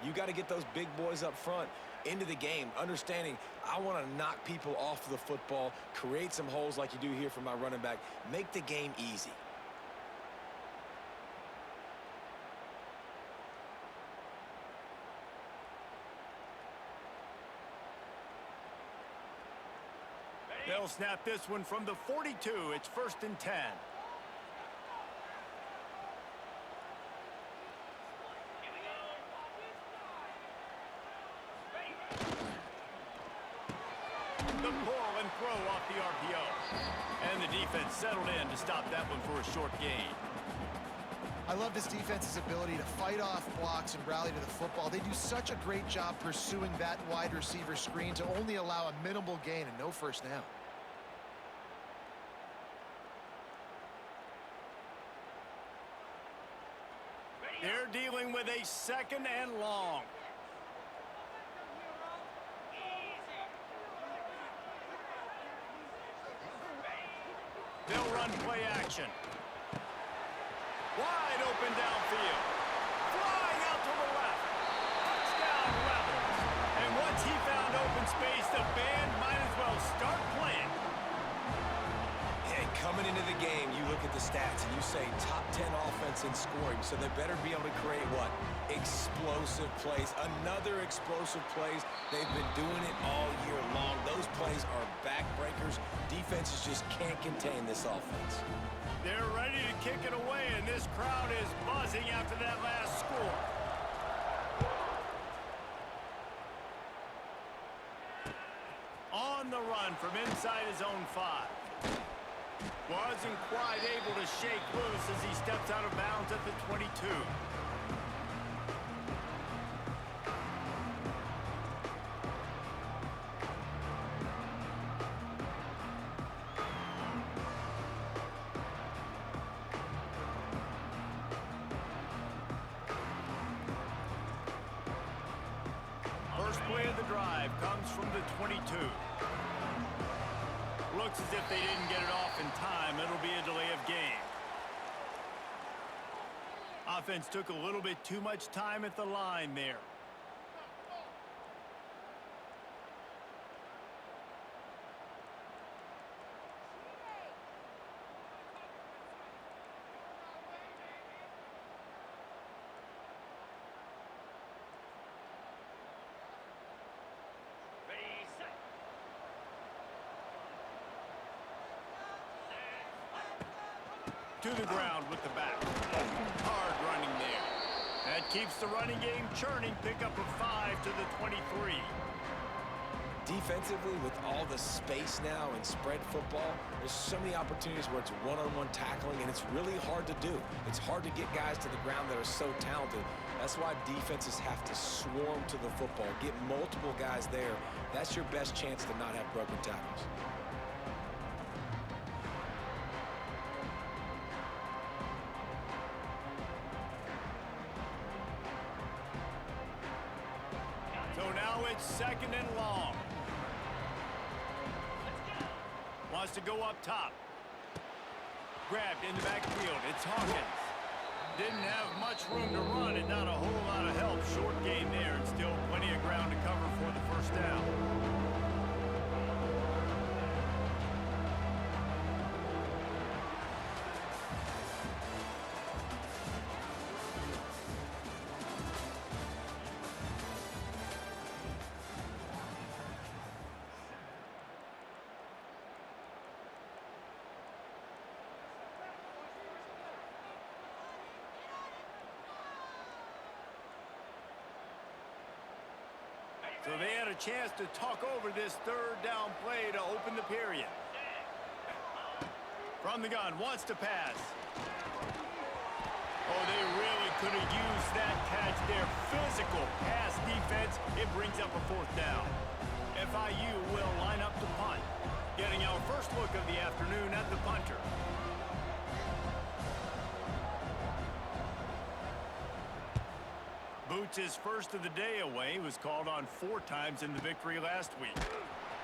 You got to get those big boys up front into the game, understanding I want to knock people off the football, create some holes like you do here for my running back, make the game easy. They'll snap this one from the 42. It's 1st and 10. The pull and throw off the RPO. And the defense settled in to stop that one for a short gain. I love this defense's ability to fight off blocks and rally to the football. They do such a great job pursuing that wide receiver screen to only allow a minimal gain and no first down. They're dealing with a 2nd and long. They'll run play action. Wide open downfield. Flying out to the left. Touchdown Rebels. And once he found open space, the band might as well start playing. And coming into the game, you look at the stats and you say top 10 offense in scoring, so they better be able to create what? Explosive plays. Another explosive plays. They've been doing it all year long. Those plays are backbreakers. Defenses just can't contain this offense. They're ready to kick it away, and this crowd is buzzing after that last score. On the run from inside his own 5. Wasn't quite able to shake loose as he steps out of bounds at the 22. First play of the drive comes from the 22. Looks as if they didn't get it off in time. It'll be a delay of game. Offense took a little bit too much time at the line there. To the ground with the back. Hard running there. That keeps the running game churning. Pick up a 5 to the 23. Defensively, with all the space now and spread football, there's so many opportunities where it's one-on-one tackling, and it's really hard to do. It's hard to get guys to the ground that are so talented. That's why defenses have to swarm to the football, get multiple guys there. That's your best chance to not have broken tackles. So now it's 2nd and long. Wants to go up top. Grabbed in the backfield. It's Hawkins. Didn't have much room to run and not a whole lot of help. Short gain there and still plenty of ground to cover for the first down. So they had a chance to talk over this 3rd down play to open the period. From the gun, wants to pass. Oh, they really could have used that catch there. Physical pass defense. It brings up a 4th down. FIU will line up to punt. Getting our first look of the afternoon at the punter. Boots' first of the day away was called on 4 times in the victory last week.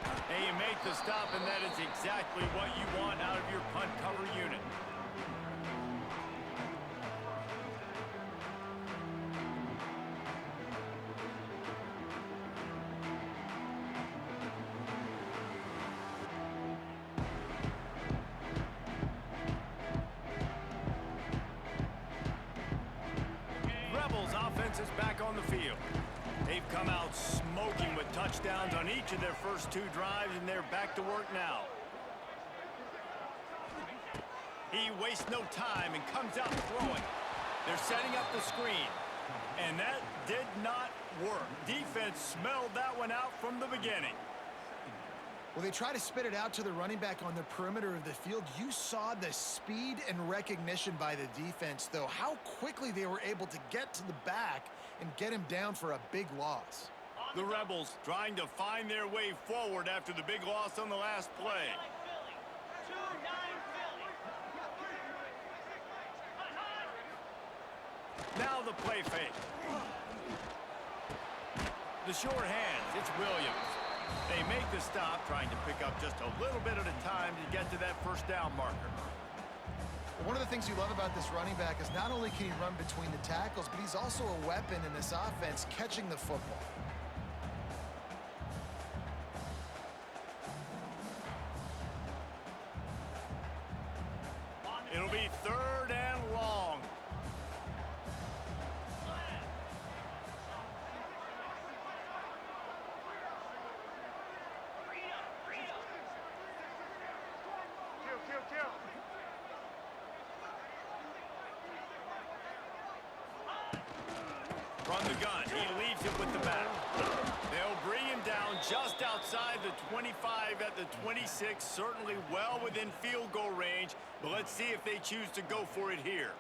And you make the stop, and that is exactly what you want out of your punt cover unit. on the field. They've come out smoking with touchdowns on each of their first 2 drives, and they're back to work now. He wastes no time and comes out throwing. They're setting up the screen, and that did not work. Defense smelled that one out from the beginning. Well, they try to spit it out to the running back on the perimeter of the field. You saw the speed and recognition by the defense, though, how quickly they were able to get to the back and get him down for a big loss. The Rebels trying to find their way forward after the big loss on the last play. Now the play fake. The short hands, it's Williams. They make the stop, trying to pick up just a little bit at a time to get to that first down marker. One of the things you love about this running back is not only can he run between the tackles, but he's also a weapon in this offense catching the football. It'll be 3rd and long. From the gun, he leaves it with the back. They'll bring him down just outside the 25 at the 26, certainly well within field goal range, but let's see if they choose to go for it here.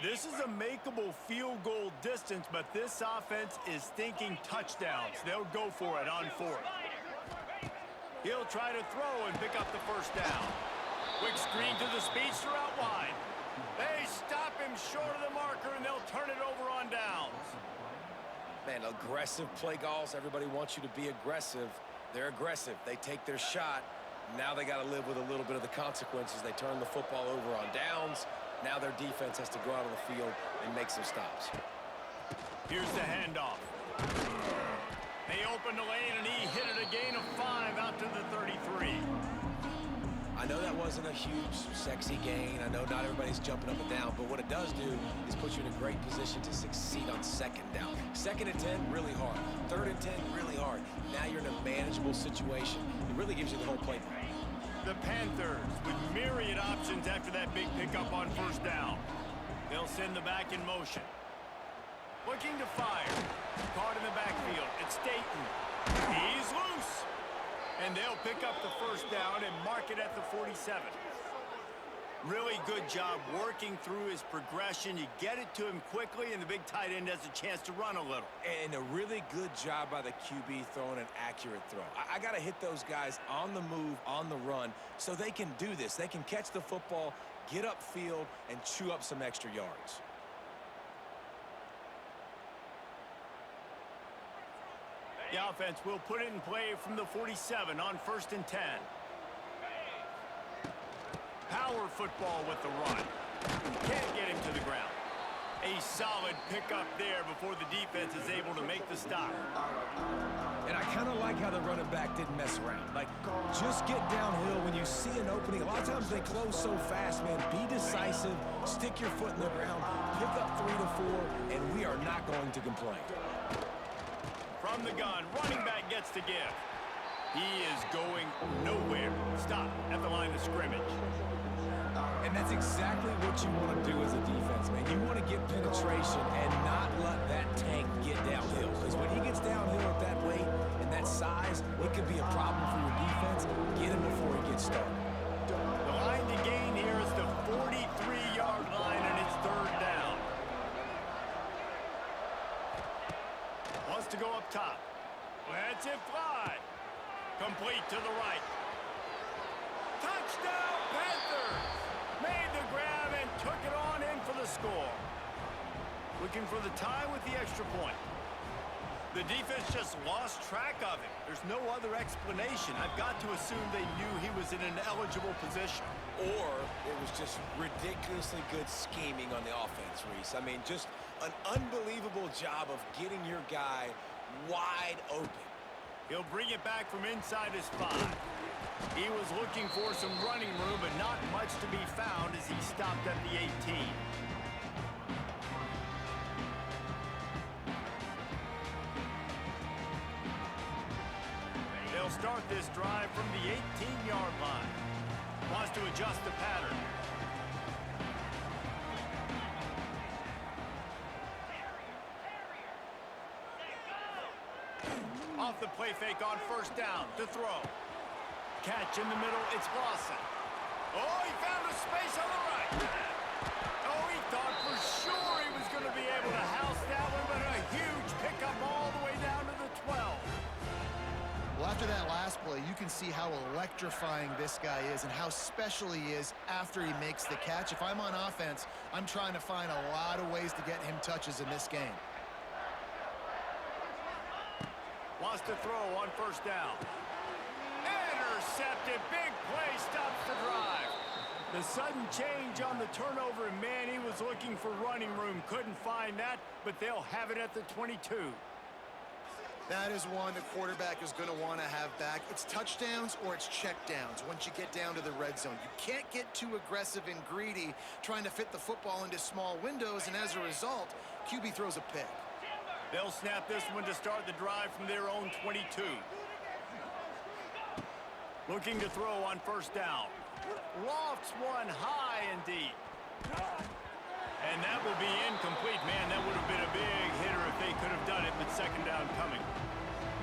This is a makeable field goal distance, but this offense is thinking touchdowns. They'll go for it on 4th. He'll try to throw and pick up the first down. Quick screen to the speedster out wide. They stop him short of the marker, and they'll turn it over on downs. Man, aggressive play calls. Everybody wants you to be aggressive. They're aggressive. They take their shot. Now they got to live with a little bit of the consequences. They turn the football over on downs. Now their defense has to go out on the field and make some stops. Here's the handoff. They opened the lane, and he hit it a gain of 5 out to the 33. I know that wasn't a huge, sexy gain. I know not everybody's jumping up and down, but what it does do is put you in a great position to succeed on 2nd down. 2nd and 10, really hard. 3rd and 10, really hard. Now you're in a manageable situation. It really gives you the whole playbook. The Panthers with myriad options after that big pickup on 1st down. They'll send the back in motion. Looking to fire. Caught in the backfield. It's Dayton. He's loose. And they'll pick up the 1st down and mark it at the 47. Really good job working through his progression. You get it to him quickly, and the big tight end has a chance to run a little. And a really good job by the QB throwing an accurate throw. I got to hit those guys on the move, on the run, so they can do this. They can catch the football, get upfield, and chew up some extra yards. The offense will put it in play from the 47 on 1st and 10. Power football with the run. Can't get him to the ground. A solid pickup there before the defense is able to make the stop. And I kind of like how the running back didn't mess around. Like, just get downhill when you see an opening. A lot of times they close so fast, man. Be decisive, stick your foot in the ground, pick up 3 to 4, and we are not going to complain. From the gun, running back gets to give. He is going nowhere. Stop at the line of scrimmage. And that's exactly what you want to do as a defense, man. You want to get penetration and not let that tank get downhill. Because when he gets downhill at that weight and that size, it could be a problem for your defense. Get him before he gets started. The line to gain here is the 43-yard line, and it's 3rd down. Wants to go up top. Lets it fly. Complete to the right. Touchdown, Panthers! Made the grab and took it on in for the score. Looking for the tie with the extra point. The defense just lost track of him. There's no other explanation. I've got to assume they knew he was in an eligible position. Or it was just ridiculously good scheming on the offense, Reese. I mean, just an unbelievable job of getting your guy wide open. He'll bring it back from inside his 5. He was looking for some running room, but not much to be found as he stopped at the 18. They'll start this drive from the 18-yard line. Wants to adjust the pattern. Off the play fake on first down to throw. Catch in the middle, it's Lawson. Oh, he found a space on the right. Oh, he thought for sure he was going to be able to house that one, but a huge pickup all the way down to the 12. Well, after that last play, you can see how electrifying this guy is and how special he is after he makes the catch. If I'm on offense, I'm trying to find a lot of ways to get him touches in this game. Wants to throw on first down. Intercepted. Big play stops the drive. The sudden change on the turnover, and man, he was looking for running room. Couldn't find that, but they'll have it at the 22. That is one the quarterback is going to want to have back. It's touchdowns or it's checkdowns once you get down to the red zone. You can't get too aggressive and greedy trying to fit the football into small windows, and as a result, QB throws a pick. They'll snap this one to start the drive from their own 22. Looking to throw on first down. Lofts one high and deep. And that will be incomplete. Man, that would have been a big hitter if they could have done it, but second down coming.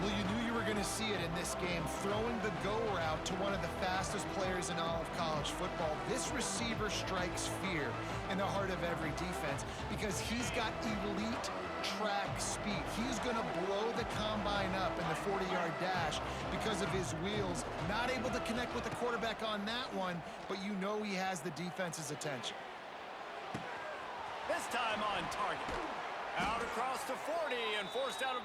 Well, you knew you were going to see it in this game, throwing the go route to one of the fastest players in all of college football. This receiver strikes fear in the heart of every defense because he's got elite track speed. He's going to blow the combine up in the 40-yard dash because of his wheels. Not able to connect with the quarterback on that one, but you know he has the defense's attention. This time on target. Out across the 40 and forced out of...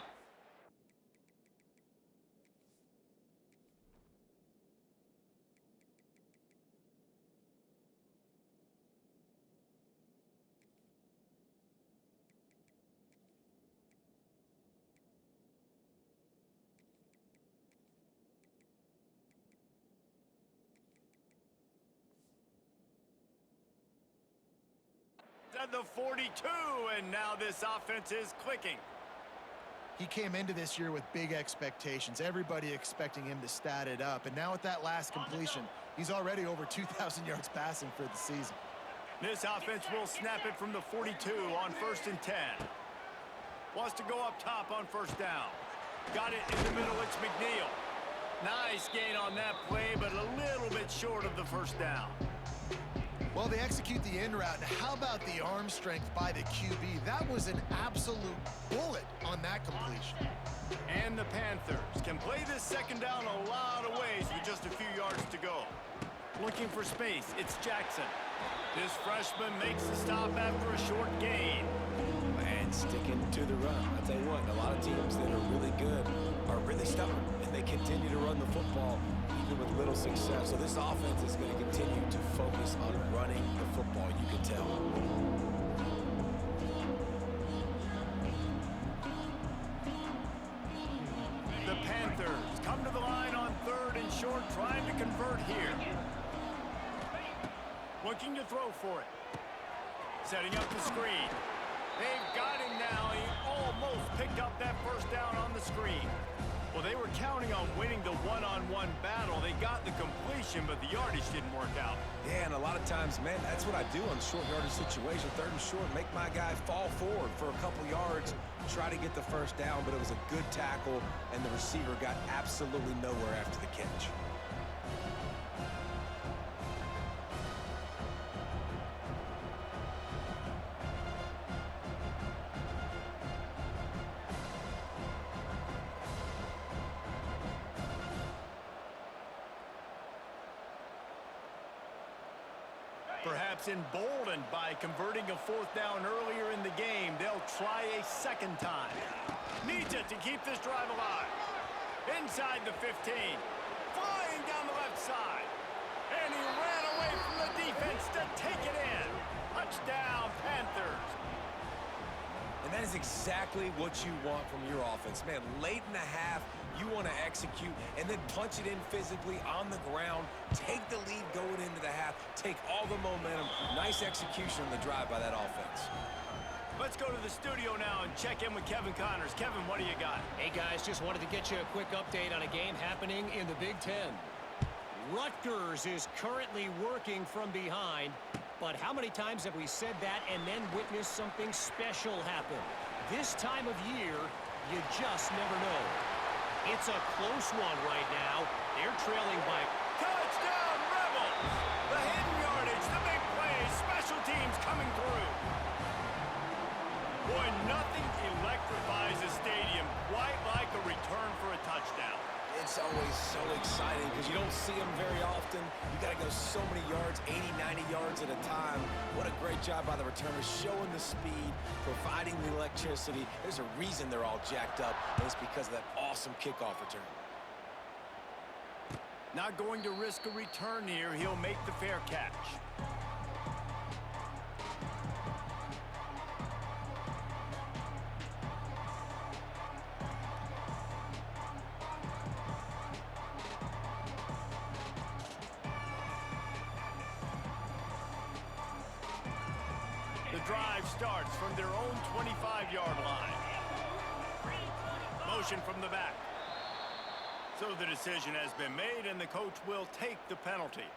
at the 42, and now this offense is clicking. He came into this year with big expectations. Everybody expecting him to stat it up. And now with that last completion, he's already over 2,000 yards passing for the season. This offense will snap it from the 42 on 1st and 10. Wants to go up top on first down. Got it in the middle, it's McNeil. Nice gain on that play, but a little bit short of the first down. Well, they execute the in route. Now, how about the arm strength by the QB? That was an absolute bullet on that completion. And the Panthers can play this second down a lot of ways with just a few yards to go. Looking for space, it's Jackson. This freshman makes the stop after a short gain. And sticking to the run. I'll tell you what, a lot of teams that are really good are really stubborn, and they continue to run the football even with little success. So this offense is going to continue to focus on running the football, you can tell. The Panthers come to the line on 3rd and short, trying to convert here. Looking to throw for it. Setting up the screen. They've got him now. He almost picked up that first down on the screen. Well, they were counting on winning the one-on-one battle. They got the completion, but the yardage didn't work out. Yeah, and a lot of times, man, that's what I do on short yardage situation. 3rd and short, make my guy fall forward for a couple yards, try to get the first down, but it was a good tackle, and the receiver got absolutely nowhere after the catch. Perhaps emboldened by converting a fourth down earlier in the game, they'll try a second time. Needs it to keep this drive alive. Inside the 15. Flying down the left side. And he ran away from the defense to take it in. Touchdown, Panthers. And that is exactly what you want from your offense. Man, late in the half, you want to execute and then punch it in physically on the ground, take the lead going into the half, take all the momentum. Nice execution on the drive by that offense. Let's go to the studio now and check in with Kevin Connors. Kevin, what do you got? Hey, guys, just wanted to get you a quick update on a game happening in the Big Ten. Rutgers is currently working from behind, but how many times have we said that and then witnessed something special happen? This time of year, you just never know. It's a close one right now. They're trailing by... Touchdown, Rebels! The hidden yardage, the big plays, special teams coming through. Boy, nothing electrifies a stadium quite like a return for a touchdown. It's always so exciting because you don't see them very often. You got to go so many yards, 80, 90 yards at a time. What a great job by the returners, showing the speed, providing the electricity. There's a reason they're all jacked up, and it's because of that awesome kickoff return. Not going to risk a return here. He'll make the fair catch. The drive starts from their own 25-yard line. Motion from the back. So the decision has been made, and the coach will take the penalty.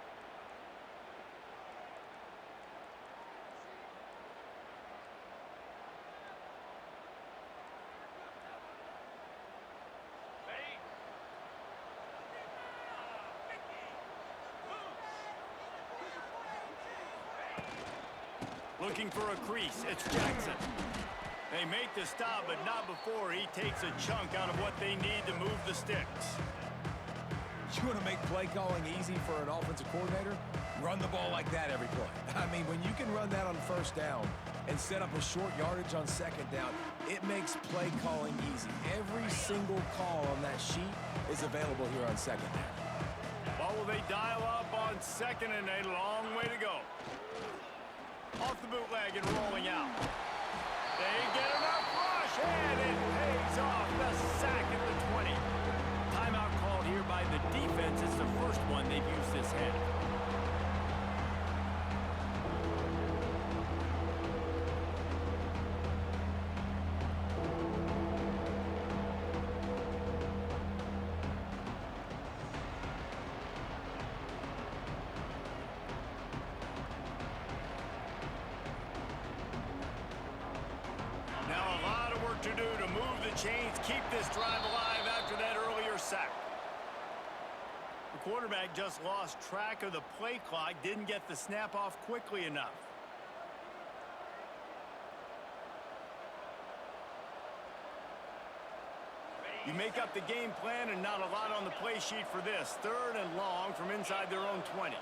Looking for a crease, it's Jackson. They make the stop, but not before he takes a chunk out of what they need to move the sticks. You want to make play calling easy for an offensive coordinator? Run the ball like that every play. I mean, when you can run that on first down and set up a short yardage on second down, it makes play calling easy. Every single call on that sheet is available here on second down. What will they dial up on second and a long way to go? Off the bootleg and rolling out. They get enough rush, and it pays off. The sack at the 20. Timeout called here by the defense. It's the first one they've used this half. To do to move the chains, keep this drive alive after that earlier sack. The quarterback just lost track of the play clock, didn't get the snap off quickly enough. You make up the game plan and not a lot on the play sheet for this. Third and long from inside their own 20.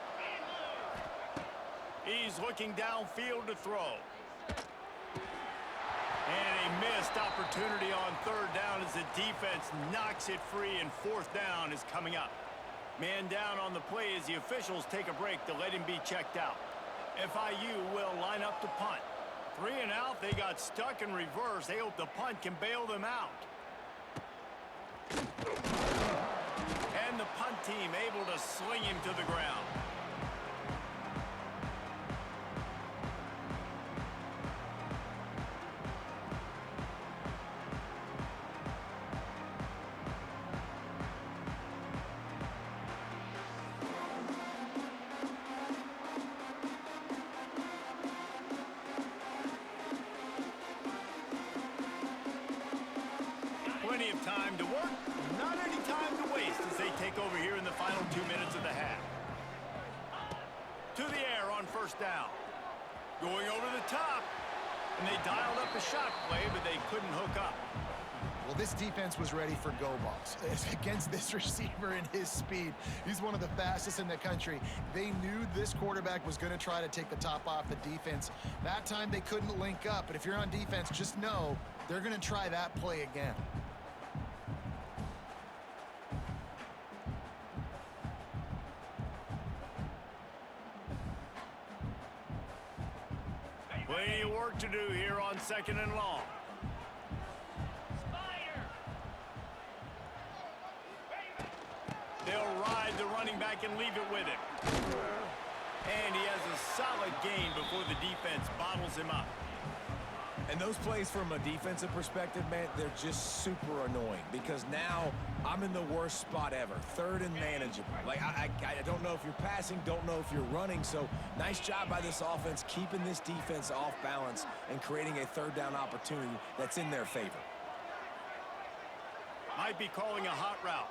He's looking downfield to throw. And a missed opportunity on third down as the defense knocks it free, and fourth down is coming up. Man down on the play as the officials take a break to let him be checked out. FIU will line up to punt. 3 and out, they got stuck in reverse. They hope the punt can bail them out. And the punt team able to sling him to the ground. Plenty of time to work, not any time to waste as they take over here in the final 2 minutes of the half. To the air on first down. Going over the top. And they dialed up a shot play, but they couldn't hook up. Well, this defense was ready for go balls. Against this receiver and his speed, he's one of the fastest in the country. They knew this quarterback was going to try to take the top off the defense. That time they couldn't link up, but if you're on defense, just know they're going to try that play again. Plenty of work to do here on 2nd and long. They'll ride the running back and leave it with him. And he has a solid gain before the defense bottles him up. And those plays from a defensive perspective, man, they're just super annoying because now I'm in the worst spot ever. 3rd and manageable. Like, I don't know if you're passing, don't know if you're running. So nice job by this offense keeping this defense off balance and creating a 3rd down opportunity that's in their favor. Might be calling a hot route.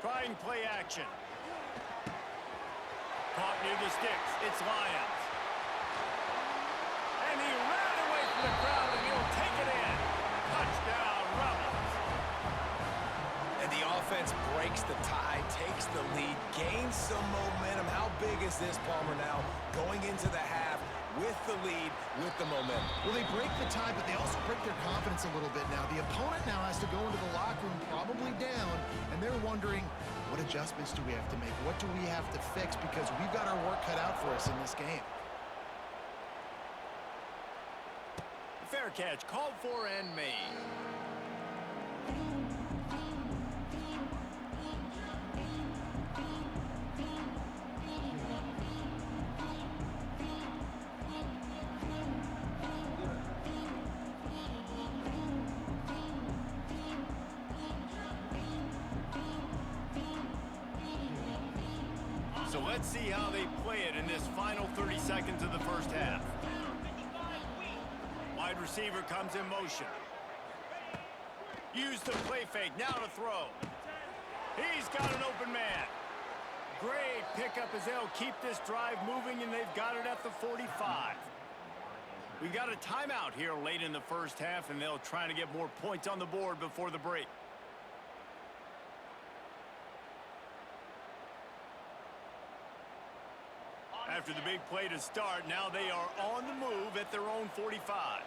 Trying play action. Caught near the sticks. It's Lyons. And he ran away from the crowd, and he'll take it in. Touchdown, Rollins. And the offense breaks the tie, takes the lead, gains some momentum. How big is this, Palmer, now going into the half with the lead, with the momentum? Well, they break the tie, but they also break their confidence a little bit now. The opponent now has to go into the locker room probably down, and they're wondering, what adjustments do we have to make? What do we have to fix? Because we've got our work cut out for us in this game. Fair catch, called for and made. So let's see how they play it in this final 30 seconds of the first half. Wide receiver comes in motion. Use the play fake, now to throw. He's got an open man. Great pickup as they'll keep this drive moving, and they've got it at the 45. We've got a timeout here late in the first half, and they'll try to get more points on the board before the break. After the big play to start, now they are on the move at their own 45.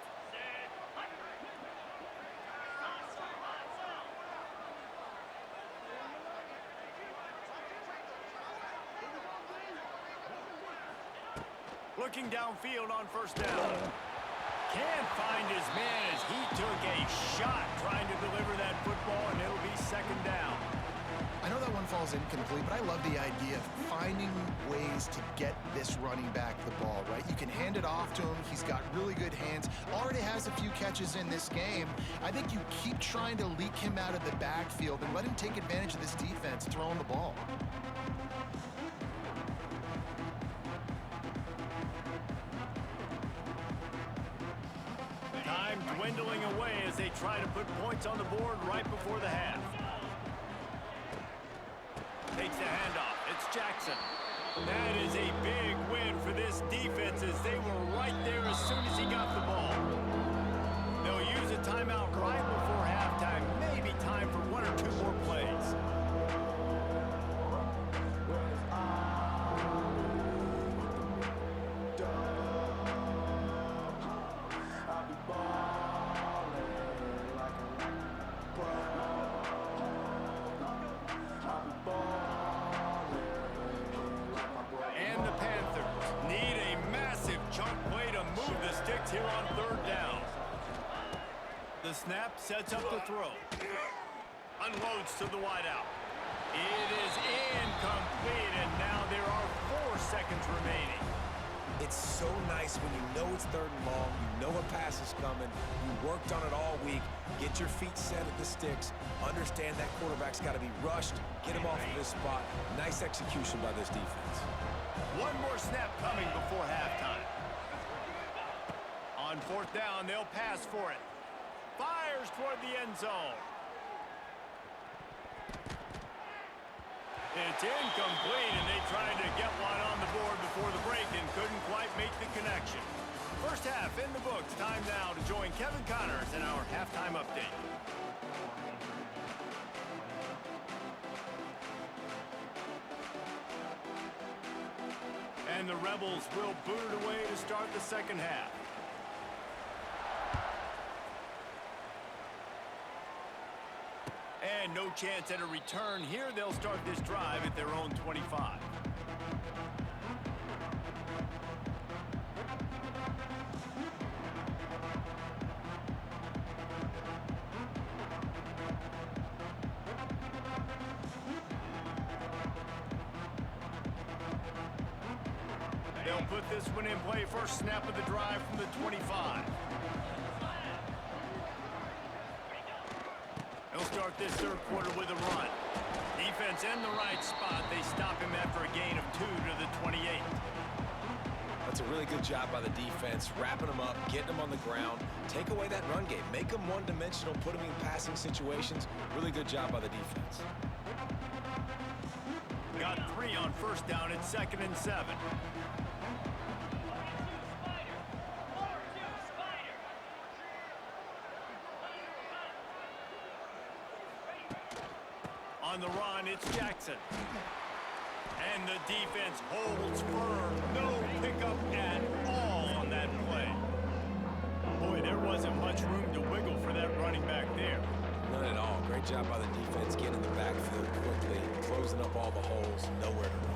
Looking downfield on 1st down. Can't find his man as he took a shot trying to deliver that football, and it'll be 2nd down. I know that one falls incomplete, but I love the idea of finding ways to get this running back the ball, right? You can hand it off to him. He's got really good hands. Already has a few catches in this game. I think you keep trying to leak him out of the backfield and let him take advantage of this defense throwing the ball. Time dwindling away as they try to put points on the board right before the half. Takes the handoff. It's Jackson. That is a big win for this defense as they were right there as soon as he got the ball. They'll use a timeout right before halftime. Maybe time for 1 or 2 more plays. And the Panthers need a massive chunk play to move the sticks here on 3rd down. The snap sets up the throw. Unloads to the wideout. It is incomplete, and now there are 4 seconds remaining. It's so nice when you know it's 3rd and long, you know a pass is coming, you worked on it all week, get your feet set at the sticks, understand that quarterback's got to be rushed, get him off of this spot. Nice execution by this defense. 1 more snap coming before halftime. On 4th down, they'll pass for it. Fires toward the end zone. It's incomplete, and they tried to get one on the board before the break and couldn't quite make the connection. First half in the books. Time now to join Kevin Connors in our halftime update. And the Rebels will boot it away to start the second half. And no chance at a return here. They'll start this drive at their own 25. They'll put this one in play. First snap of the drive from the 25. They'll start this third quarter with a run. Defense in the right spot. They stop him after a gain of 2 to the 28. That's a really good job by the defense, wrapping them up, getting them on the ground, take away that run game, make them one-dimensional, put them in passing situations. Really good job by the defense. Got 3 on first down. It's 2nd and 7. On the run, it's Jackson. And the defense holds firm. No pickup at all on that play. Boy, there wasn't much room to wiggle for that running back there. None at all. Great job by the defense getting in the backfield quickly, closing up all the holes, nowhere to run.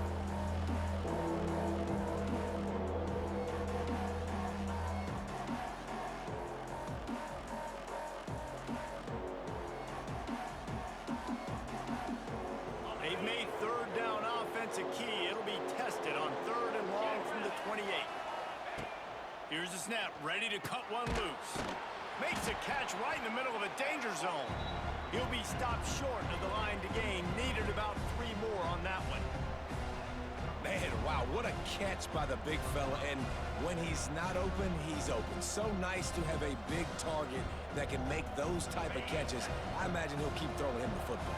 They've made third down offense a key. It'll be tested on 3rd and long from the 28. Here's the snap, ready to cut one loose. Makes a catch right in the middle of a danger zone. He'll be stopped short of the line to gain. Needed about 3 more on that one. Man, wow, what a catch by the big fella. And when he's not open, he's open. So nice to have a big target that can make those type of catches. I imagine he'll keep throwing him the football.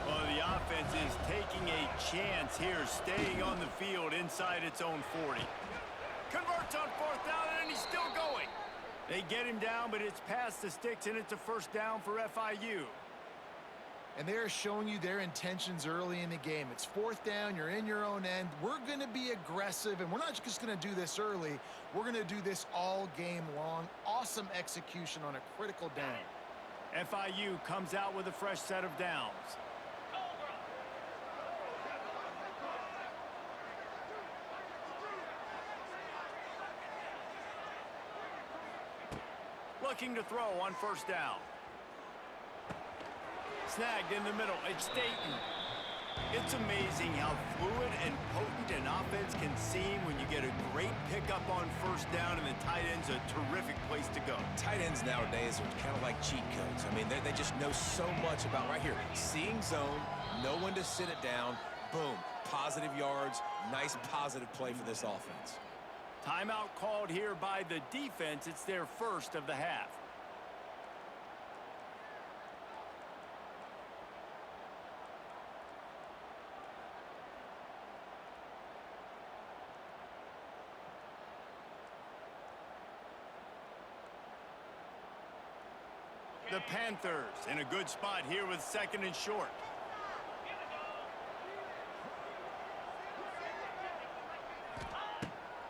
Well, the offense is taking a chance here, staying on the field inside its own 40. Converts on 4th down, and he's still going. They get him down, but it's past the sticks, and it's a first down for FIU. And they're showing you their intentions early in the game. It's 4th down, you're in your own end. We're going to be aggressive, and we're not just going to do this early. We're going to do this all game long. Awesome execution on a critical down. FIU comes out with a fresh set of downs. Looking to throw on first down. Snagged in the middle. It's Dayton. It's amazing how fluid and potent an offense can seem when you get a great pickup on first down, and the tight end's a terrific place to go. Tight ends nowadays are kind of like cheat codes. I mean, they just know so much about right here. Seeing zone, know when to sit it down, boom, positive yards, nice positive play for this offense. Timeout called here by the defense. It's their first of the half. The Panthers in a good spot here with 2nd and short.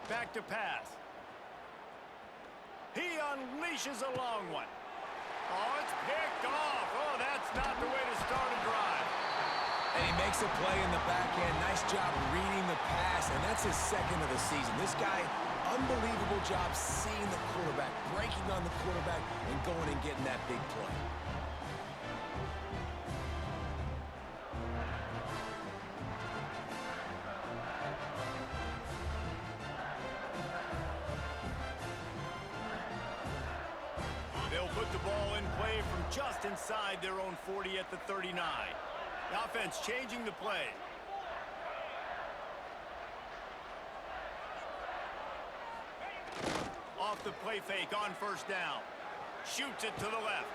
Back to pass. He unleashes a long one. Oh, it's picked off. Oh, that's not the way to start a drive. And he makes a play in the back end. Nice job reading the pass, and that's his 2nd of the season. This guy, unbelievable job seeing the quarterback, breaking on the quarterback, and going and getting that big play. They'll put the ball in play from just inside their own 40 at the 39. The offense changing the play. Off the play fake on first down. Shoots it to the left.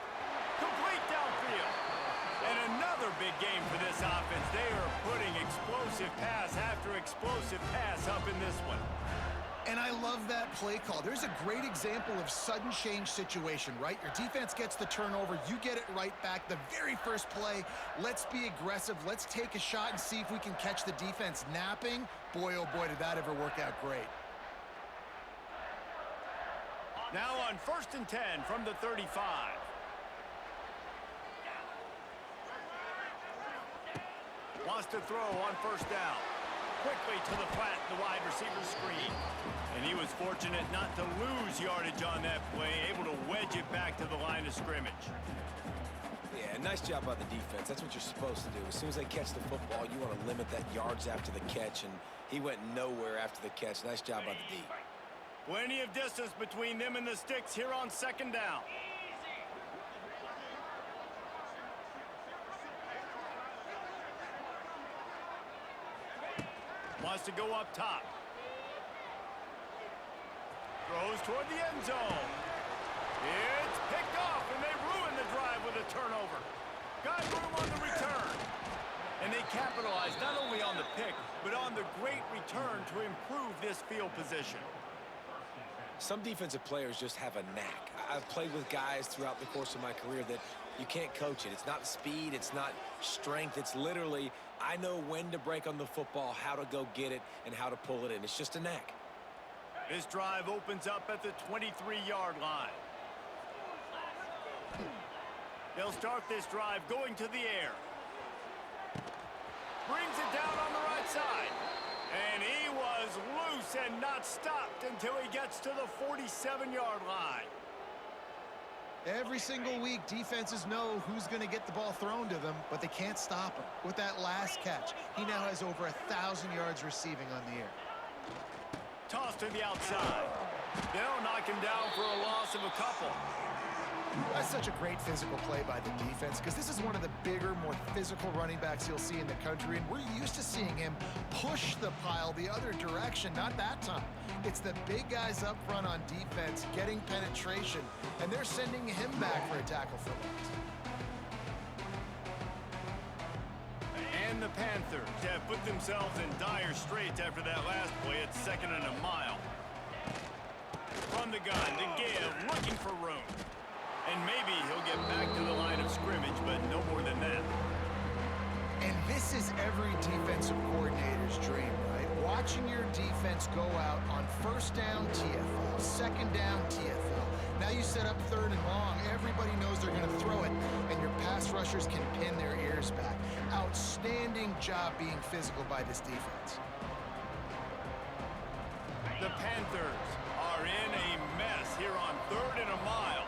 Complete downfield. And another big game for this offense. They are putting explosive pass after explosive pass up in this one. And I love that play call. There's a great example of sudden change situation, right? Your defense gets the turnover, you get it right back. The very first play, let's be aggressive. Let's take a shot and see if we can catch the defense napping. Boy, oh boy, did that ever work out great. Now on 1st and 10 from the 35. Wants to throw on 1st down. Quickly to the flat, the wide receiver screen. And he was fortunate not to lose yardage on that play, able to wedge it back to the line of scrimmage. Yeah, nice job by the defense. That's what you're supposed to do. As soon as they catch the football, you want to limit that yards after the catch, and he went nowhere after the catch. Nice job by the D. Plenty of distance between them and the sticks here on 2nd down. Wants to go up top. Throws toward the end zone. It's picked off, and they ruin the drive with a turnover. Got room on the return. And they capitalized not only on the pick, but on the great return to improve this field position. Some defensive players just have a knack. I've played with guys throughout the course of my career that you can't coach it. It's not speed, it's not strength. It's literally, I know when to break on the football, how to go get it, and how to pull it in. It's just a knack. This drive opens up at the 23-yard line. They'll start this drive going to the air. Brings it down on the right side. And he was loose and not stopped until he gets to the 47-yard line. Every single week, defenses know who's going to get the ball thrown to them, but they can't stop him. With that last catch, he now has over 1,000 yards receiving on the air. Toss to the outside. They'll knock him down for a loss of a couple. That's such a great physical play by the defense, because this is one of the bigger, more physical running backs you'll see in the country, and we're used to seeing him push the pile the other direction. Not that time. It's the big guys up front on defense getting penetration, and they're sending him back for a tackle for loss. And the Panthers have put themselves in dire straits after that last play at 2nd and a mile. From the gun, the give, looking for room. And maybe he'll get back to the line of scrimmage, but no more than that. And this is every defensive coordinator's dream, right? Watching your defense go out on 1st down TFL, 2nd down TFL. Now you set up 3rd and long. Everybody knows they're going to throw it, and your pass rushers can pin their ears back. Outstanding job being physical by this defense. The Panthers are in a mess here on 3rd and a mile.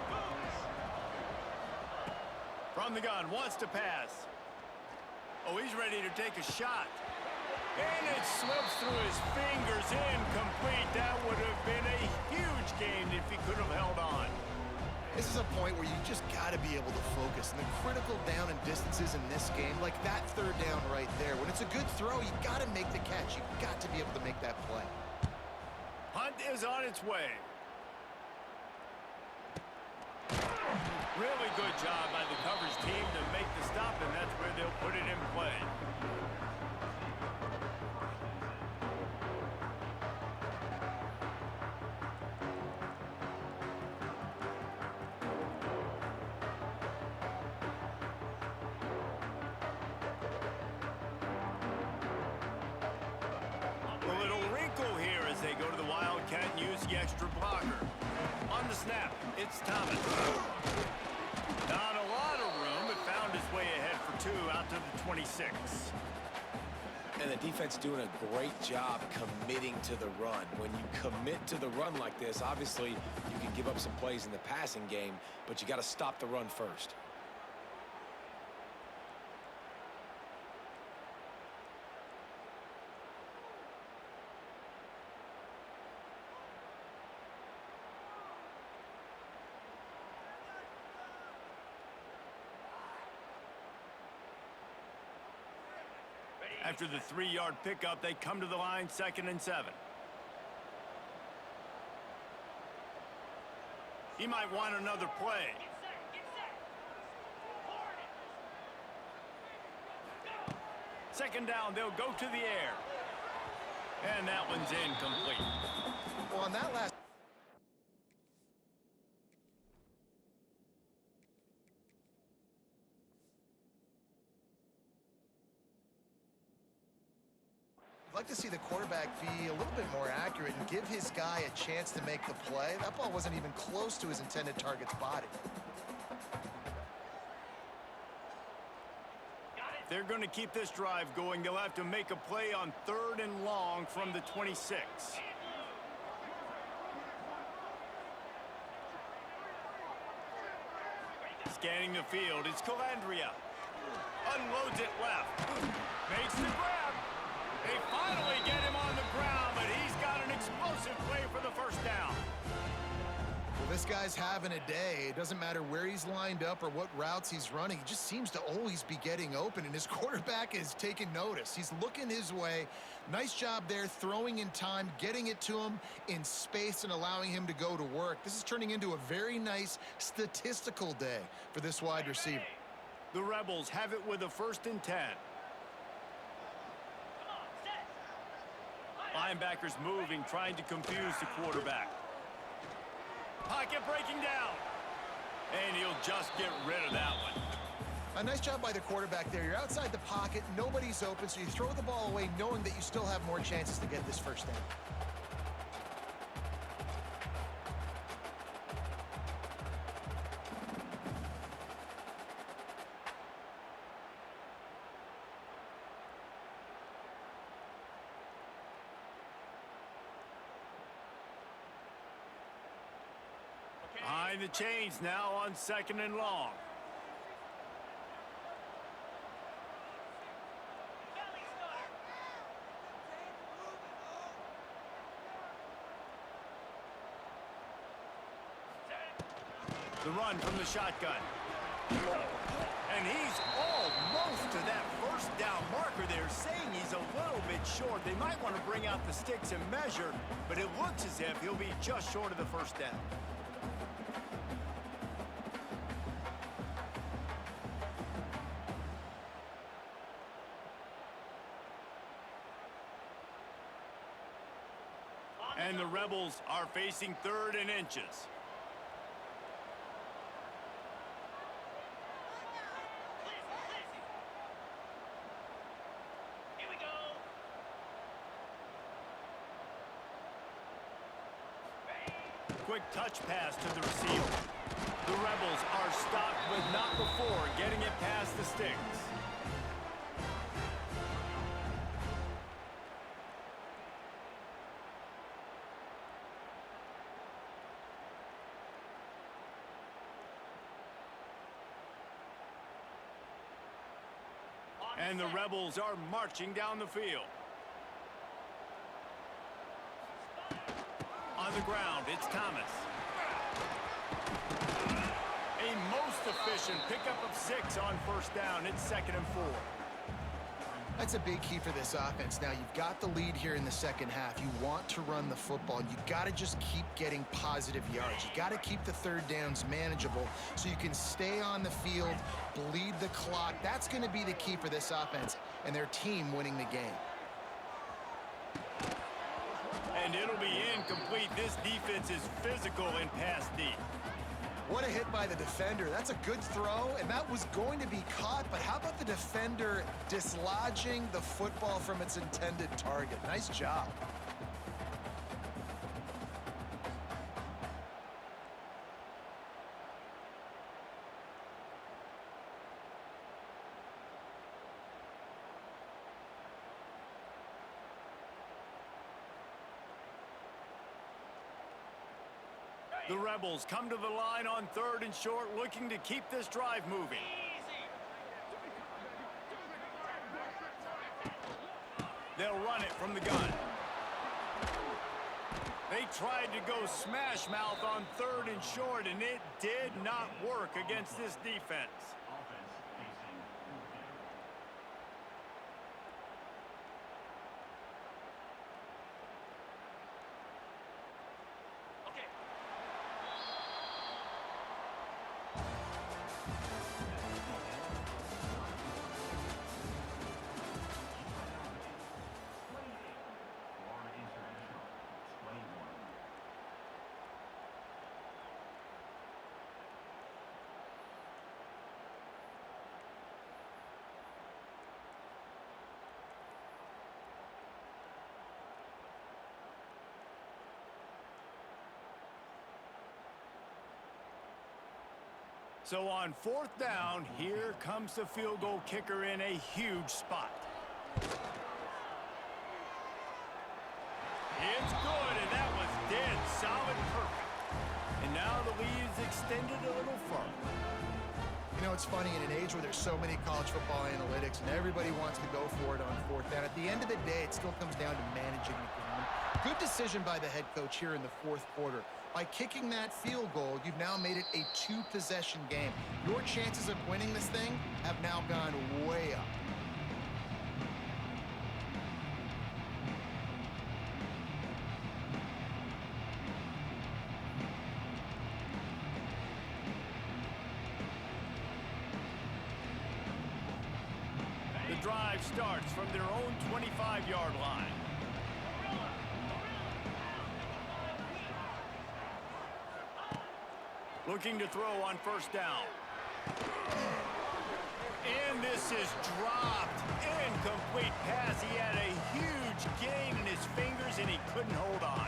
From the gun, wants to pass. Oh, he's ready to take a shot. And it slips through his fingers, incomplete. That would have been a huge gain if he could have held on. This is a point where you just got to be able to focus. And the critical down and distances in this game, like that 3rd down right there, when it's a good throw, you got to make the catch. You got to be able to make that play. Hunt is on its way. Really good job by the coverage team to make the stop, and that's where they'll put it in play. A little wrinkle here as they go to the Wildcat and use the extra blocker. On the snap, it's Thomas. Not a lot of room, but found his way ahead for 2 out to the 26. And the defense doing a great job committing to the run. When you commit to the run like this, obviously you can give up some plays in the passing game, but you got to stop the run first. After the 3-yard pickup, they come to the line 2nd and 7. He might want another play. Second down, they'll go to the air. And that one's incomplete. on that last... I'd like to see the quarterback be a little bit more accurate and give his guy a chance to make the play. That ball wasn't even close to his intended target's body. They're going to keep this drive going. They'll have to make a play on 3rd and long from the 26. Scanning the field, it's Calandria. Unloads it left. Makes the grab. They finally get him on the ground, but he's got an explosive play for the first down. Well, this guy's having a day. It doesn't matter where he's lined up or what routes he's running. He just seems to always be getting open, and his quarterback is taking notice. He's looking his way. Nice job there, throwing in time, getting it to him in space and allowing him to go to work. This is turning into a very nice statistical day for this wide receiver. The Rebels have it with a 1st and 10. Linebackers moving, trying to confuse the quarterback. Pocket breaking down. And he'll just get rid of that one. A nice job by the quarterback there. You're outside the pocket, nobody's open, so you throw the ball away knowing that you still have more chances to get this first down. Behind the chains now on 2nd and long. The run from the shotgun. And he's almost to that 1st down marker there, saying he's a little bit short. They might want to bring out the sticks and measure, but it looks as if he'll be just short of the 1st down. And the Rebels are facing 3rd and inches. Quick touch pass to the receiver. The Rebels are stopped, but not before getting it past the sticks. And the Rebels are marching down the field. On the ground, it's Thomas. A most efficient pickup of 6 on 1st down. It's 2nd and 4. That's a big key for this offense. Now, you've got the lead here in the second half. You want to run the football, and you've got to just keep getting positive yards. You've got to keep the 3rd downs manageable so you can stay on the field, bleed the clock. That's going to be the key for this offense and their team winning the game. And it'll be incomplete. This defense is physical and pass deep. What a hit by the defender. That's a good throw, and that was going to be caught, but how about the defender dislodging the football from its intended target? Nice job. The Rebels come to the line on 3rd and short, looking to keep this drive moving. They'll run it from the gun. They tried to go smash mouth on 3rd and short, and it did not work against this defense. So on 4th down, here comes the field goal kicker in a huge spot. It's good, and that was dead solid perfect. And now the lead is extended a little further. You know, it's funny, in an age where there's so many college football analytics and everybody wants to go for it on 4th down, at the end of the day, it still comes down to managing the game. Good decision by the head coach here in the 4th quarter. By kicking that field goal, you've now made it a 2-possession game. Your chances of winning this thing have now gone way up. The drive starts from their own 25-yard line. Looking to throw on 1st down. And this is dropped. Incomplete pass. He had a huge gain in his fingers, and he couldn't hold on.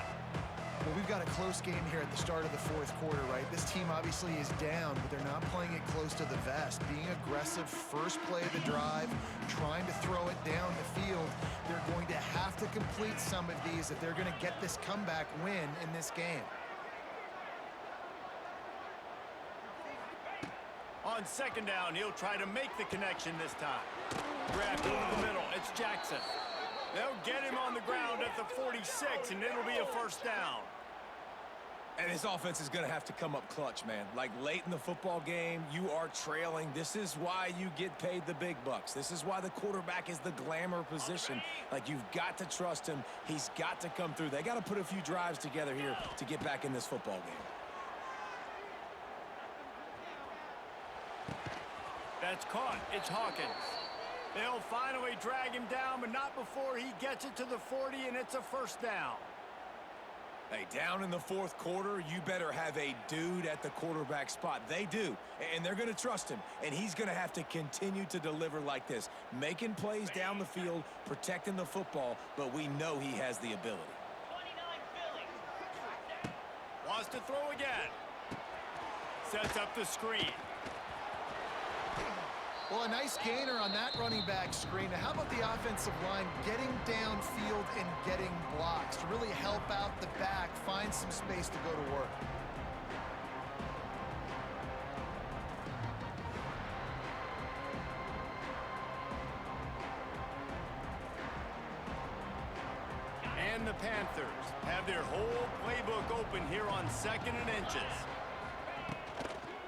Well, we've got a close game here at the start of the 4th quarter, right? This team obviously is down, but they're not playing it close to the vest. Being aggressive, first play of the drive, trying to throw it down the field. They're going to have to complete some of these if they're going to get this comeback win in this game. On 2nd down, he'll try to make the connection this time. Grabbed over the middle. It's Jackson. They'll get him on the ground at the 46, and it'll be a 1st down. And his offense is going to have to come up clutch, man. Like, late in the football game, you are trailing. This is why you get paid the big bucks. This is why the quarterback is the glamour position. Like, you've got to trust him. He's got to come through. They got to put a few drives together here to get back in this football game. That's caught. It's Hawkins. They'll finally drag him down, but not before he gets it to the 40, and it's a 1st down. Hey, down in the 4th quarter, you better have a dude at the quarterback spot. They do, and they're going to trust him, and he's going to have to continue to deliver like this, making plays down the field, protecting the football, but we know he has the ability. Wants to throw again. Sets up the screen. Well, a nice gainer on that running back screen. Now, how about the offensive line getting downfield and getting blocks to really help out the back, find some space to go to work? And the Panthers have their whole playbook open here on 2nd and inches.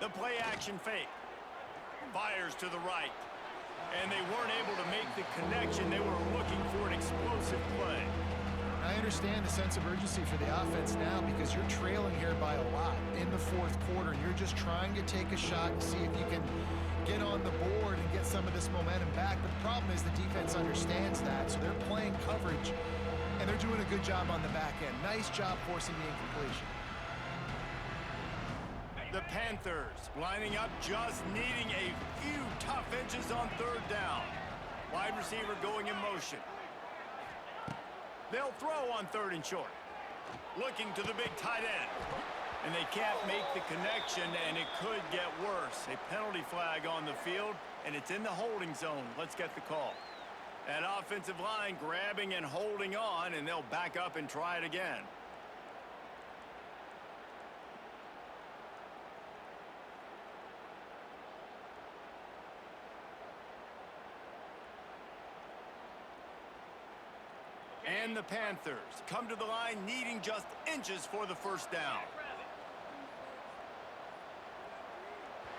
The play action fake. Fires to the right. And they weren't able to make the connection. They were looking for an explosive play. I understand the sense of urgency for the offense now because you're trailing here by a lot in the 4th quarter. And you're just trying to take a shot and see if you can get on the board and get some of this momentum back. But the problem is the defense understands that, so they're playing coverage, and they're doing a good job on the back end. Nice job forcing the incompletion. The Panthers lining up, just needing a few tough inches on 3rd down. Wide receiver going in motion. They'll throw on 3rd and short. Looking to the big tight end. And they can't make the connection, and it could get worse. A penalty flag on the field, and it's in the holding zone. Let's get the call. That offensive line grabbing and holding on, and they'll back up and try it again. And the Panthers come to the line needing just inches for the 1st down.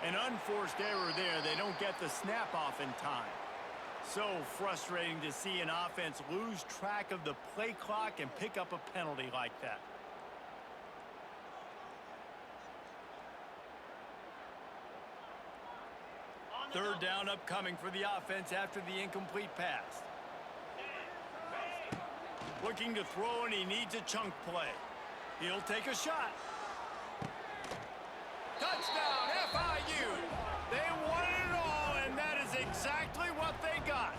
An unforced error there. They don't get the snap off in time. So frustrating to see an offense lose track of the play clock and pick up a penalty like that. Third down upcoming for the offense after the incomplete pass. Looking to throw, and he needs a chunk play. He'll take a shot. Touchdown, FIU! They won it all, and that is exactly what they got.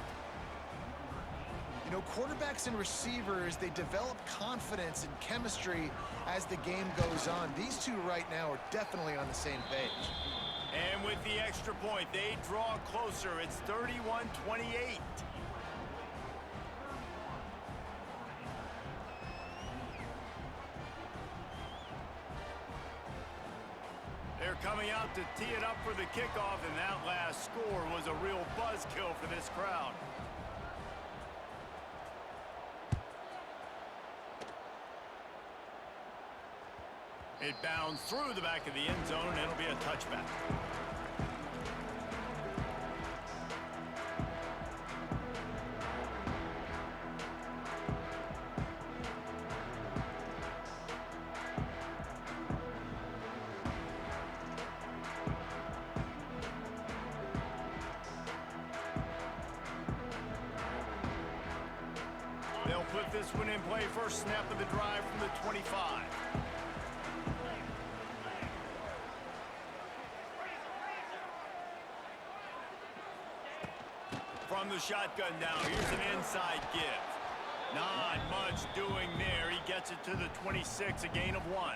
You know, quarterbacks and receivers, they develop confidence and chemistry as the game goes on. These two right now are definitely on the same page. And with the extra point, they draw closer. It's 31-28. They're coming out to tee it up for the kickoff, and that last score was a real buzzkill for this crowd. It bounds through the back of the end zone, and it'll be a touchback. They'll put this one in play. First snap of the drive from the 25. From the shotgun now, here's an inside give. Not much doing there. He gets it to the 26, a gain of 1.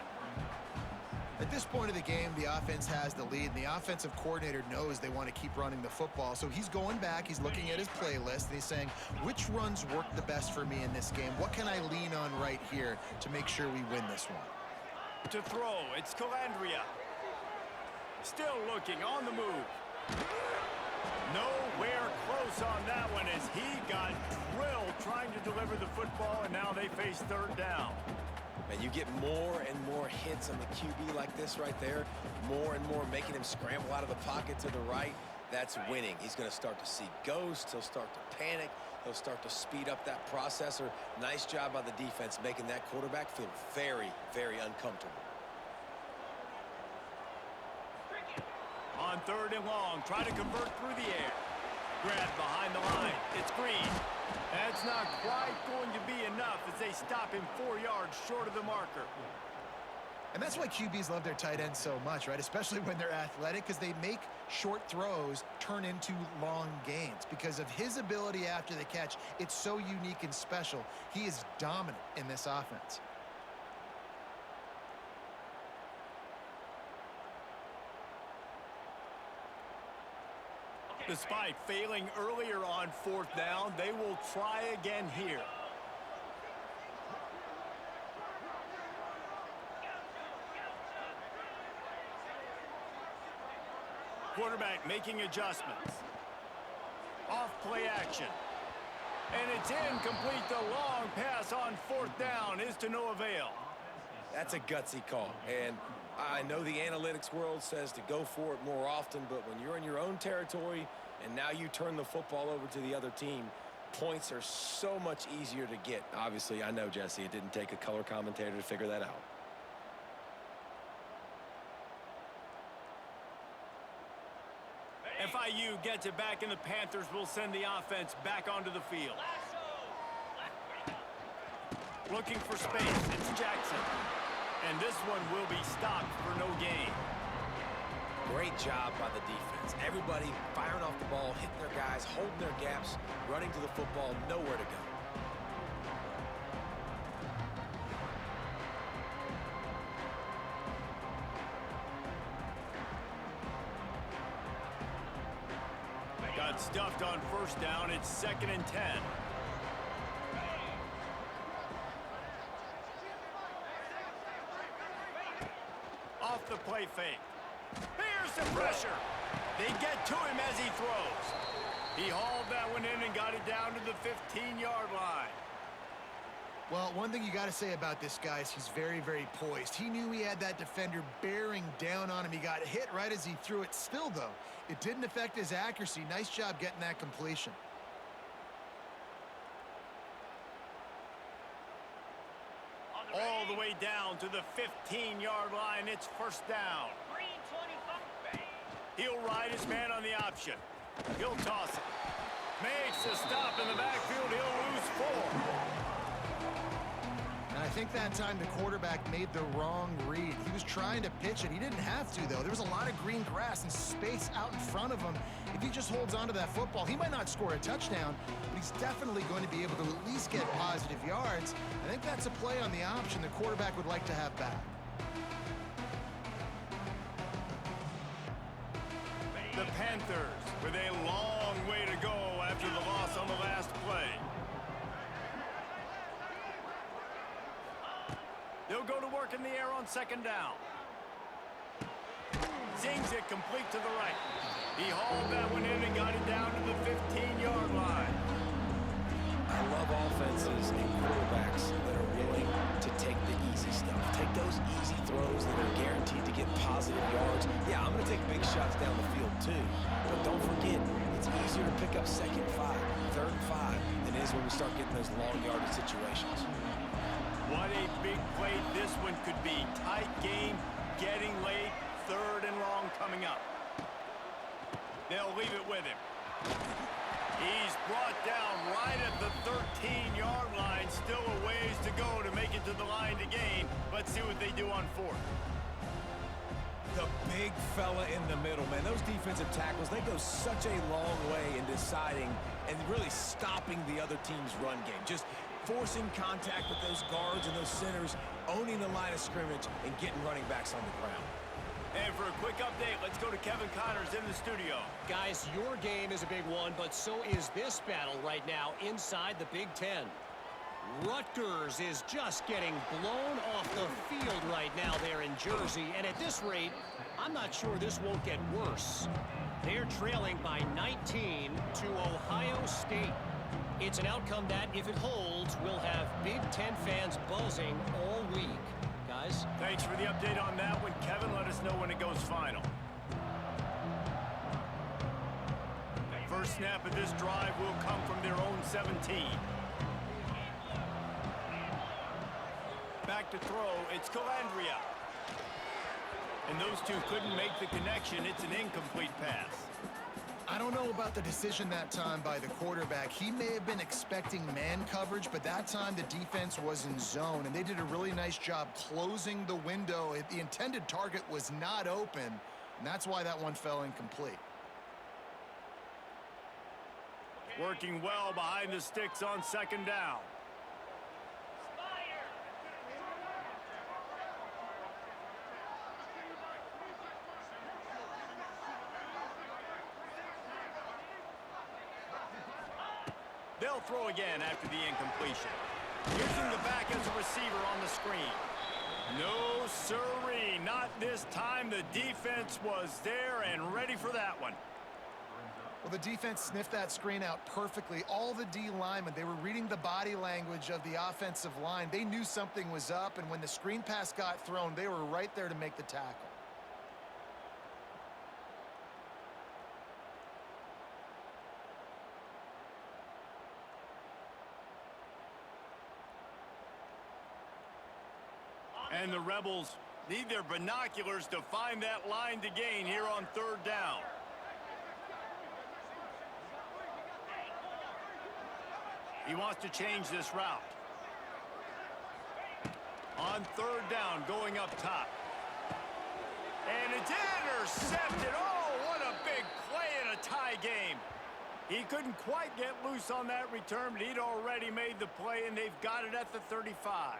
At this point of the game, the offense has the lead, and the offensive coordinator knows they want to keep running the football. So he's going back, he's looking at his playlist, and he's saying, which runs work the best for me in this game? What can I lean on right here to make sure we win this one? To throw, it's Calandria. Still looking on the move. Nowhere close on that one as he got drilled trying to deliver the football, and now they face third down. And you get more and more hits on the QB like this right there, more and more making him scramble out of the pocket to the right. That's winning. He's going to start to see ghosts. He'll start to panic. He'll start to speed up that processor. Nice job by the defense making that quarterback feel very, very uncomfortable. On third and long, try to convert through the air. Grab behind the line. It's Green. That's not quite going to be enough as they stop him 4 yards short of the marker. And that's why QBs love their tight ends so much, right? Especially when they're athletic, because they make short throws turn into long gains. Because of his ability after the catch, it's so unique and special. He is dominant in this offense. Despite failing earlier on fourth down, they will try again here. Quarterback making adjustments. Off play action. And it's incomplete. The long pass on fourth down is to no avail. That's a gutsy call. And I know the analytics world says to go for it more often, but when you're in your own territory and now you turn the football over to the other team, points are so much easier to get. Obviously, I know, Jesse, it didn't take a color commentator to figure that out. FIU gets it back, and the Panthers will send the offense back onto the field. Looking for space, it's Jackson. And this one will be stopped for no gain. Great job by the defense. Everybody firing off the ball, hitting their guys, holding their gaps, running to the football, nowhere to go. Got stuffed on first down. It's 2nd and 10. Off the play fake. Here's the pressure. They get to him as he throws. He hauled that one in and got it down to the 15-yard line. Well, one thing you got to say about this guy is he's very, very poised. He knew he had that defender bearing down on him. He got hit right as he threw it. Still, though, it didn't affect his accuracy. Nice job getting that completion. All the way down to the 15-yard line. It's first down. He'll ride his man on the option. He'll toss it. Makes a stop in the backfield. He'll lose 4. And I think that time the quarterback made the wrong read. He was trying to pitch it. He didn't have to, though. There was a lot of green grass and space out in front of him. If he just holds on to that football, he might not score a touchdown, but he's definitely going to be able to at least get positive yards. I think that's a play on the option the quarterback would like to have back. Panthers with a long way to go after the loss on the last play. They'll go to work in the air on second down. Zings it complete to the right. He hauled that one in and got it down to the 15-yard line. I love offenses and quarterbacks that are willing to take the easy stuff. Take those easy throws that are guaranteed to get positive yards. Yeah, I'm going to take big shots down the field too. But don't forget, it's easier to pick up second 5, third and 5 than it is when we start getting those long yardage situations. What a big play this one could be. Tight game, getting late, third and long coming up. They'll leave it with him. He's brought down right at the 13-yard line. Still a ways to go to make it to the line to gain. Let's see what they do on fourth. The big fella in the middle, man. Those defensive tackles, they go such a long way in deciding and really stopping the other team's run game. Just forcing contact with those guards and those centers, owning the line of scrimmage, and getting running backs on the ground. And for a quick update, let's go to Kevin Connors in the studio. Guys, your game is a big one, but so is this battle right now inside the Big Ten. Rutgers is just getting blown off the field right now there in Jersey, and at this rate, I'm not sure this won't get worse. They're trailing by 19 to Ohio State. It's an outcome that, if it holds, will have Big Ten fans buzzing all week. Guys? Thanks for the update on that one, Kevin. Let us know when it goes final. First snap of this drive will come from their own 17. Back to throw, it's Calandria. And those two couldn't make the connection. It's an incomplete pass. I don't know about the decision that time by the quarterback. He may have been expecting man coverage, but that time the defense was in zone, and they did a really nice job closing the window. The intended target was not open, and that's why that one fell incomplete. Working well behind the sticks on second down. They'll throw again after the incompletion. Using the back as a receiver on the screen. No siree, not this time. The defense was there and ready for that one. Well, the defense sniffed that screen out perfectly. All the D linemen, they were reading the body language of the offensive line. They knew something was up, and when the screen pass got thrown, they were right there to make the tackle. And the Rebels need their binoculars to find that line to gain here on third down. He wants to change this route. On third down, going up top. And it's intercepted. Oh, what a big play in a tie game. He couldn't quite get loose on that return, but he'd already made the play, and they've got it at the 35.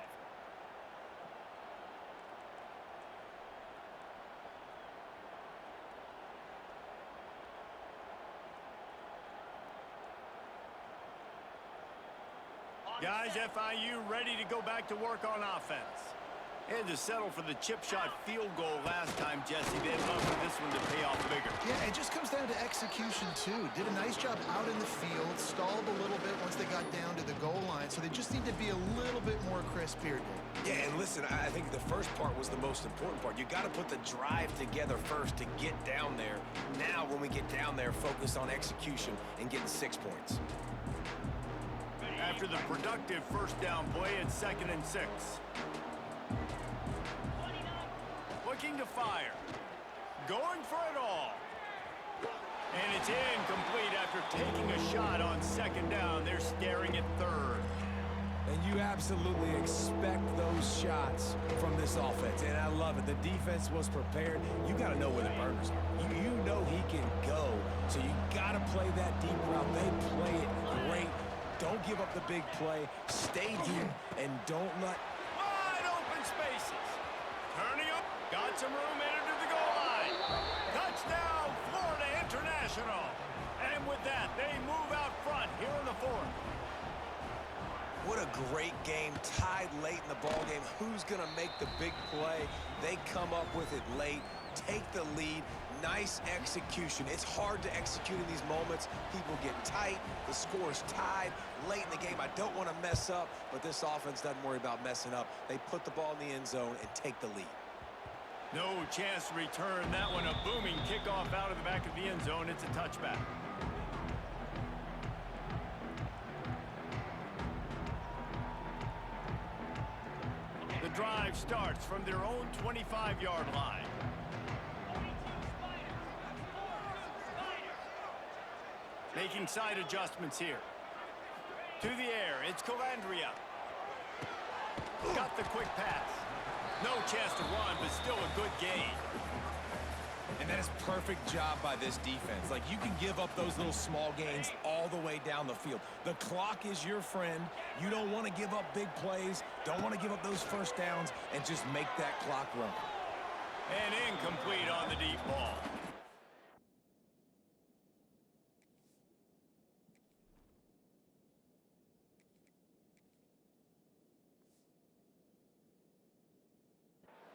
Guys, FIU ready to go back to work on offense. Had to settle for the chip shot field goal last time, Jesse. They'd love for this one to pay off bigger. Yeah, it just comes down to execution, too. Did a nice job out in the field, stalled a little bit once they got down to the goal line, so they just need to be a little bit more crisp here. Yeah, and listen, I think the first part was the most important part. You got to put the drive together first to get down there. Now, when we get down there, focus on execution and getting 6 points. After the productive first down play, it's 2nd and 6. Looking to fire. Going for it all. And it's incomplete after taking a shot on second down. They're staring at third. And you absolutely expect those shots from this offense, and I love it. The defense was prepared. You got to know where the burners are. You know he can go, so you got to play that deep route. They play it great. Don't give up the big play. Stay deep, and don't let... Wide open spaces. Turning up. Got some room, entered to the goal line. Touchdown, Florida. International. And with that, they move out front here in the fourth. What a great game, tied late in the ball game. Who's going to make the big play? They come up with it late, take the lead. Nice execution. It's hard to execute in these moments. People get tight. The score's tied late in the game. I don't want to mess up, but this offense doesn't worry about messing up. They put the ball in the end zone and take the lead. No chance to return that one. A booming kickoff out of the back of the end zone. It's a touchback. The drive starts from their own 25-yard line. Making side adjustments here. To the air, it's Calandria. Got the quick pass. No chance to run, but still a good gain. And that is perfect job by this defense. Like, you can give up those little small gains all the way down the field. The clock is your friend. You don't want to give up big plays, don't want to give up those first downs, and just make that clock run. And incomplete on the deep ball.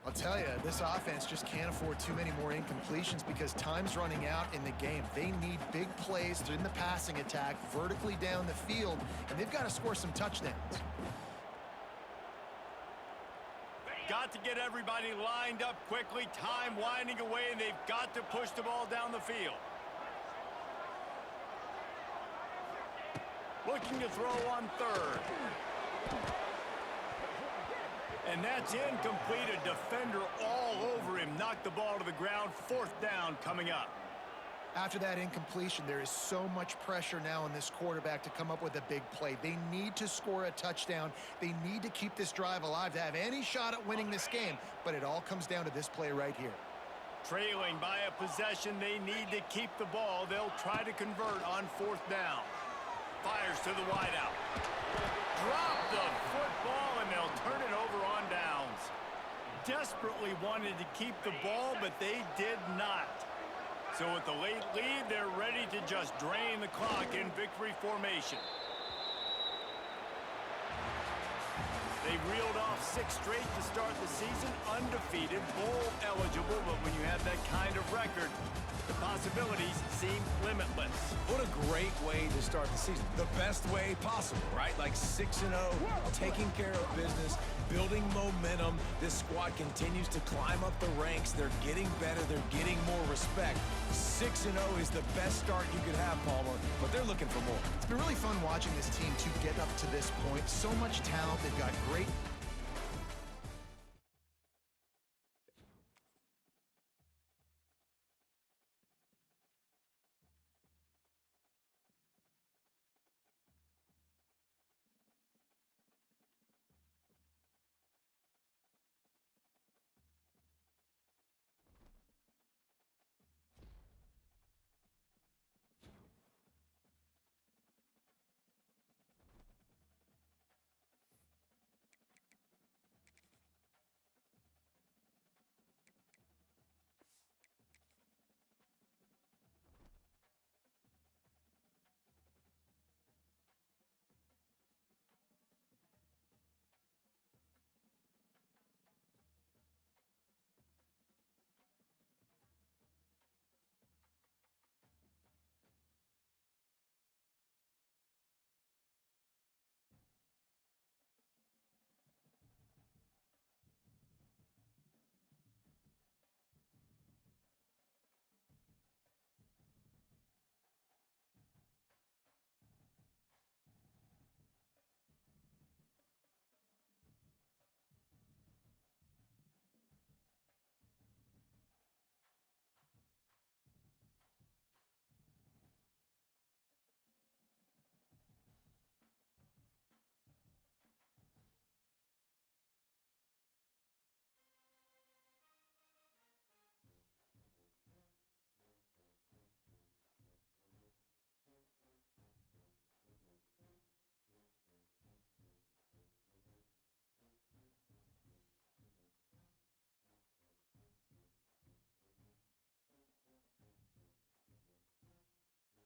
I'll tell you, this offense just can't afford too many more incompletions because time's running out in the game. They need big plays in the passing attack, vertically down the field, and they've got to score some touchdowns. Got to get everybody lined up quickly. Time winding away, and they've got to push the ball down the field. Looking to throw on third. And that's incomplete. A defender all over him. Knocked the ball to the ground. Fourth down coming up. After that incompletion, there is so much pressure now on this quarterback to come up with a big play. They need to score a touchdown. They need to keep this drive alive to have any shot at winning this game. But it all comes down to this play right here. Trailing by a possession, they need to keep the ball. They'll try to convert on fourth down. Fires to the wideout. Drop the football, and they'll turn it over on downs. Desperately wanted to keep the ball, but they did not. So with the late lead, they're ready to just drain the clock in victory formation. They reeled off 6 straight to start the season, undefeated, bowl eligible, but when you have that kind of record, the possibilities seem limitless. What a great way to start the season. The best way possible, right? Like 6-0, taking care of business, building momentum. This squad continues to climb up the ranks. They're getting better. They're getting more respect. 6-0 is the best start you could have, Palmer, but they're looking for more. It's been really fun watching this team to get up to this point. So much talent. They've got great